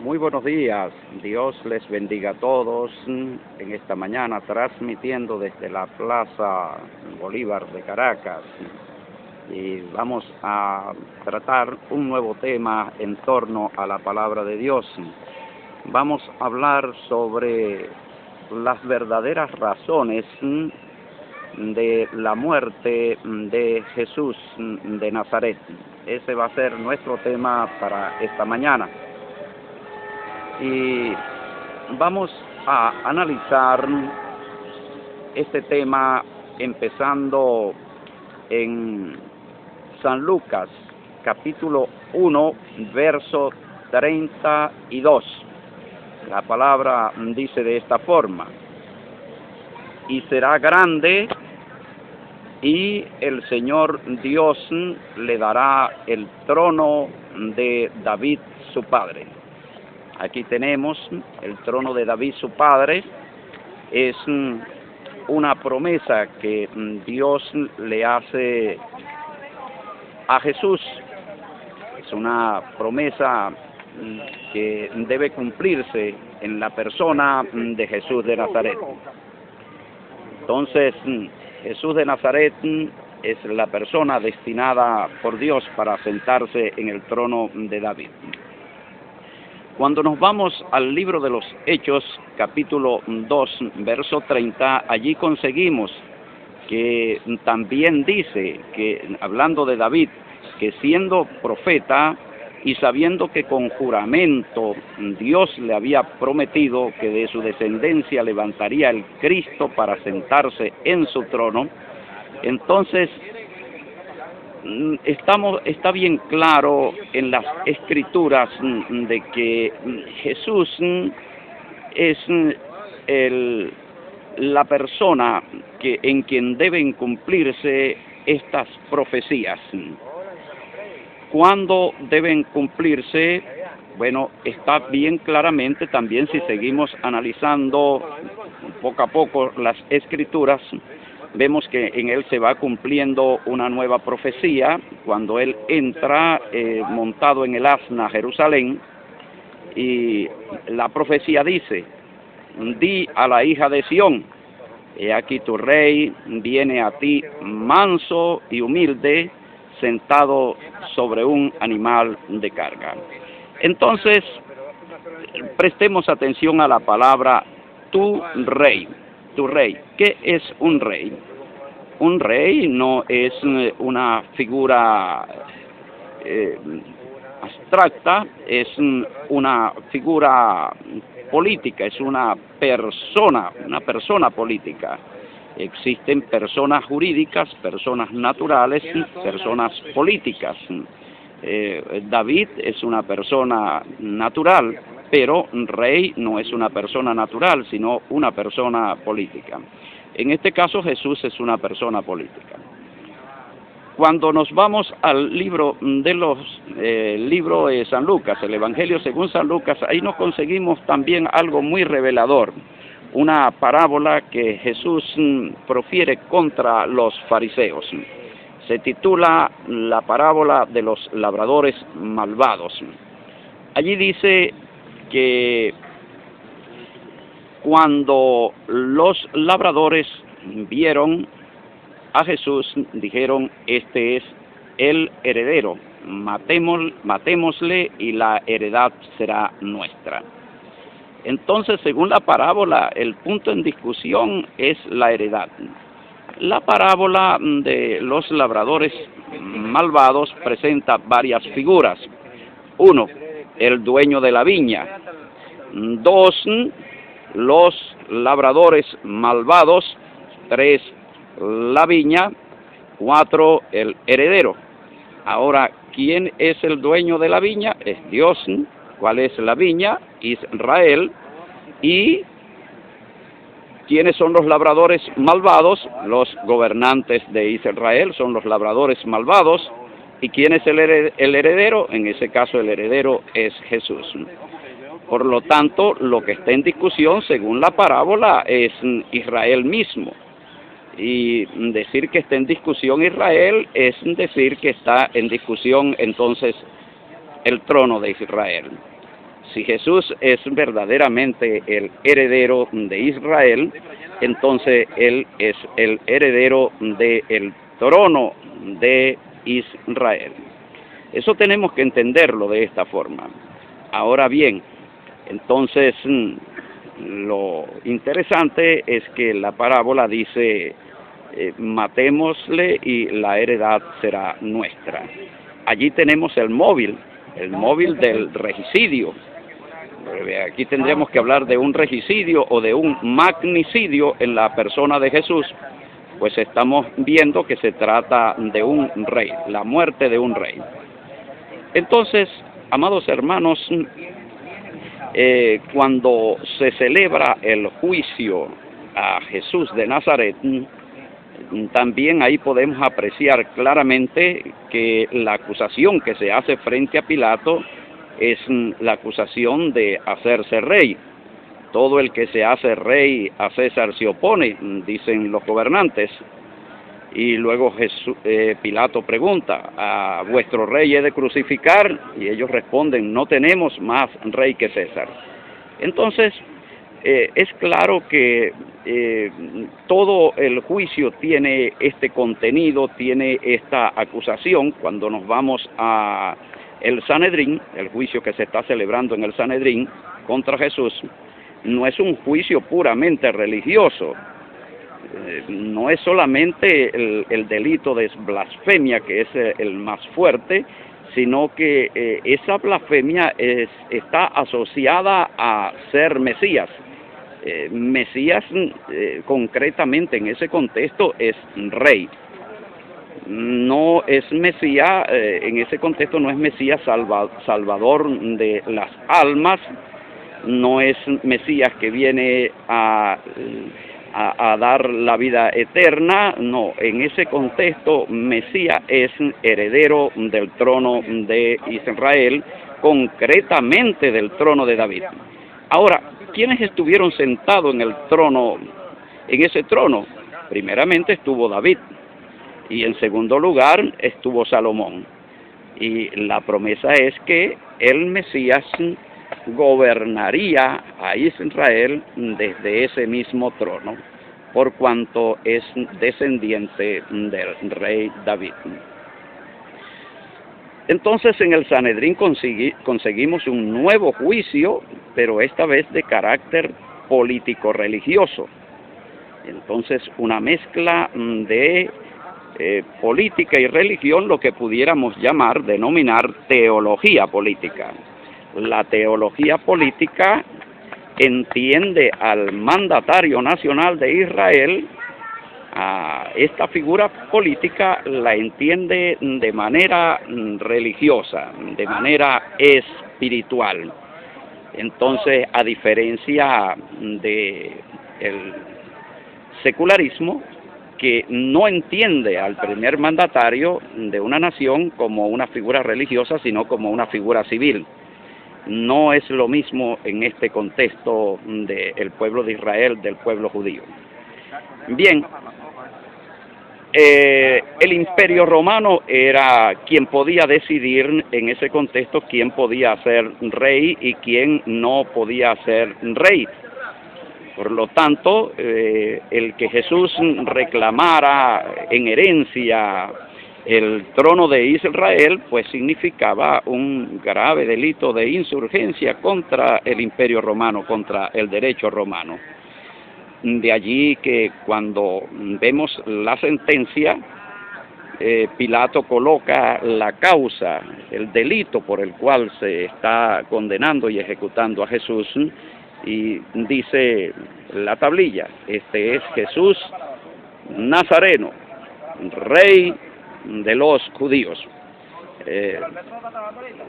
Muy buenos días, Dios les bendiga a todos en esta mañana, transmitiendo desde la Plaza Bolívar de Caracas. Y vamos a tratar un nuevo tema en torno a la palabra de Dios. Vamos a hablar sobre las verdaderas razones de la muerte de Jesús de Nazaret. Ese va a ser nuestro tema para esta mañana. Y vamos a analizar este tema empezando en San Lucas, capítulo 1, verso 32. La palabra dice de esta forma: y será grande, y el Señor Dios le dará el trono de David su padre. Aquí tenemos el trono de David su padre. Es una promesa que Dios le hace a Jesús. Es una promesa que debe cumplirse en la persona de Jesús de Nazaret. Entonces, Jesús de Nazaret es la persona destinada por Dios para sentarse en el trono de David. Cuando nos vamos al libro de los Hechos, capítulo 2, verso 30, allí conseguimos que también dice, que hablando de David, que siendo profeta y sabiendo que con juramento Dios le había prometido que de su descendencia levantaría el Cristo para sentarse en su trono, entonces está bien claro en las Escrituras de que Jesús es la persona en quien deben cumplirse estas profecías. ¿Cuándo deben cumplirse? Bueno, está bien claramente también si seguimos analizando poco a poco las Escrituras. Vemos que en él se va cumpliendo una nueva profecía cuando él entra montado en el asna a Jerusalén, y la profecía dice: di a la hija de Sión, he aquí tu rey viene a ti manso y humilde, sentado sobre un animal de carga. Entonces, prestemos atención a la palabra tu rey. Tu rey. ¿Qué es un rey? Un rey no es una figura abstracta, es una figura política, es una persona política. Existen personas jurídicas, personas naturales, personas políticas. David es una persona natural, pero rey no es una persona natural, sino una persona política. En este caso, Jesús es una persona política. Cuando nos vamos al libro de San Lucas, el Evangelio según San Lucas, ahí nos conseguimos también algo muy revelador, una parábola que Jesús profiere contra los fariseos. Se titula la parábola de los labradores malvados. Allí dice que cuando los labradores vieron a Jesús, dijeron: este es el heredero, matémosle y la heredad será nuestra. Entonces, según la parábola, el punto en discusión es la heredad. La parábola de los labradores malvados presenta varias figuras. 1, el dueño de la viña. 2, los labradores malvados. 3, la viña. 4, el heredero. Ahora, ¿quién es el dueño de la viña? Es Dios. ¿Cuál es la viña? Israel. ¿Y quiénes son los labradores malvados? Los gobernantes de Israel son los labradores malvados. ¿Y quién es el heredero? En ese caso, el heredero es Jesús. Por lo tanto, lo que está en discusión, según la parábola, es Israel mismo. Y decir que está en discusión Israel es decir que está en discusión entonces el trono de Israel. Si Jesús es verdaderamente el heredero de Israel, entonces Él es el heredero del trono de Israel. Eso tenemos que entenderlo de esta forma. Ahora bien, entonces lo interesante es que la parábola dice, matémosle y la heredad será nuestra. Allí tenemos el móvil del regicidio. Aquí tendríamos que hablar de un regicidio o de un magnicidio en la persona de Jesús, pues estamos viendo que se trata de un rey, la muerte de un rey. Entonces, amados hermanos, cuando se celebra el juicio a Jesús de Nazaret, también ahí podemos apreciar claramente que la acusación que se hace frente a Pilato es la acusación de hacerse rey. Todo el que se hace rey a César se opone, dicen los gobernantes. Y luego Pilato pregunta, ¿a vuestro rey he de crucificar? Y ellos responden, no tenemos más rey que César. Entonces, es claro que todo el juicio tiene este contenido, tiene esta acusación. Cuando nos vamos a el Sanedrín, el juicio que se está celebrando en el Sanedrín contra Jesús, no es un juicio puramente religioso. No es solamente el delito de blasfemia, que es el más fuerte, sino que esa blasfemia está asociada a ser Mesías. Mesías, concretamente en ese contexto, es rey. No es Mesías, en ese contexto no es Mesías salvador de las almas, no es Mesías que viene a dar la vida eterna, no, en ese contexto Mesías es heredero del trono de Israel, concretamente del trono de David. Ahora, ¿quiénes estuvieron sentados en el trono, en ese trono? Primeramente estuvo David, y en segundo lugar estuvo Salomón. Y la promesa es que el Mesías gobernaría a Israel desde ese mismo trono, por cuanto es descendiente del rey David. Entonces en el Sanedrín conseguimos un nuevo juicio, pero esta vez de carácter político-religioso. Entonces una mezcla de política y religión, lo que pudiéramos denominar teología política. La teología política entiende al mandatario nacional de Israel, a esta figura política la entiende de manera religiosa, de manera espiritual. Entonces, a diferencia del secularismo, que no entiende al primer mandatario de una nación como una figura religiosa, sino como una figura civil. No es lo mismo en este contexto del pueblo de Israel, del pueblo judío. Bien, el Imperio Romano era quien podía decidir en ese contexto quién podía ser rey y quién no podía ser rey. Por lo tanto, el que Jesús reclamara en herencia el trono de Israel, pues significaba un grave delito de insurgencia contra el Imperio Romano, contra el derecho romano. De allí que cuando vemos la sentencia, Pilato coloca la causa, el delito por el cual se está condenando y ejecutando a Jesús, y dice la tablilla, este es Jesús Nazareno, rey de los judíos.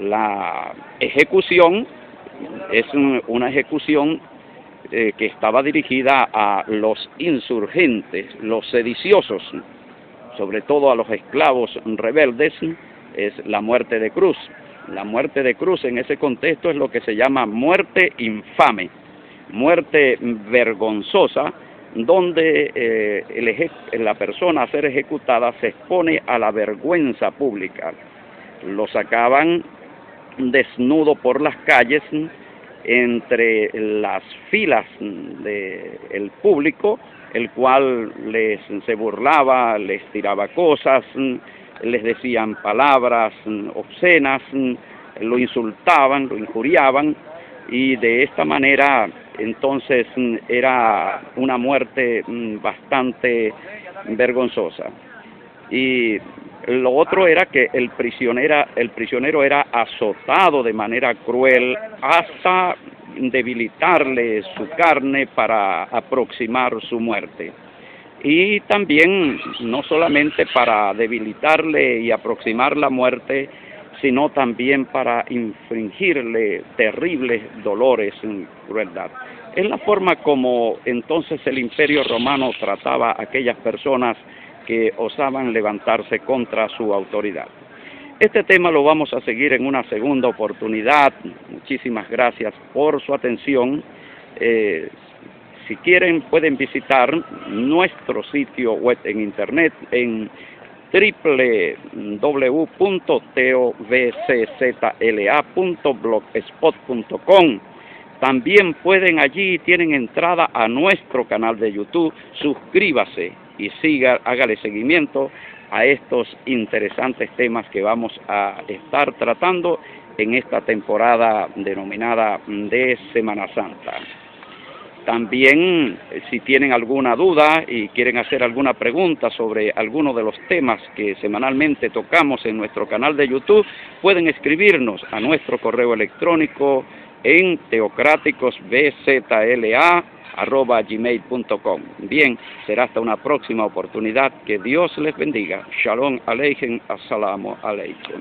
La ejecución es una ejecución que estaba dirigida a los insurgentes, los sediciosos, sobre todo a los esclavos rebeldes, es la muerte de cruz. La muerte de cruz en ese contexto es lo que se llama muerte infame, muerte vergonzosa, donde la persona a ser ejecutada se expone a la vergüenza pública. Lo sacaban desnudo por las calles, entre las filas del público, el cual se burlaba, les tiraba cosas, les decían palabras obscenas, lo insultaban, lo injuriaban, y de esta manera entonces era una muerte bastante vergonzosa. Y lo otro era que el prisionero era azotado de manera cruel hasta debilitarle su carne para aproximar su muerte. Y también, no solamente para debilitarle y aproximar la muerte, sino también para infligirle terribles dolores y crueldad. Es la forma como entonces el Imperio Romano trataba a aquellas personas que osaban levantarse contra su autoridad. Este tema lo vamos a seguir en una segunda oportunidad. Muchísimas gracias por su atención. Si quieren, pueden visitar nuestro sitio web en internet en www.tovczla.blogspot.com. También tienen entrada a nuestro canal de YouTube. Suscríbase y hágale seguimiento a estos interesantes temas que vamos a estar tratando en esta temporada denominada de Semana Santa. También, si tienen alguna duda y quieren hacer alguna pregunta sobre alguno de los temas que semanalmente tocamos en nuestro canal de YouTube, pueden escribirnos a nuestro correo electrónico en teocráticosbzla@gmail.com. Bien, será hasta una próxima oportunidad. Que Dios les bendiga. Shalom Aleichem, Assalamu Alaikum.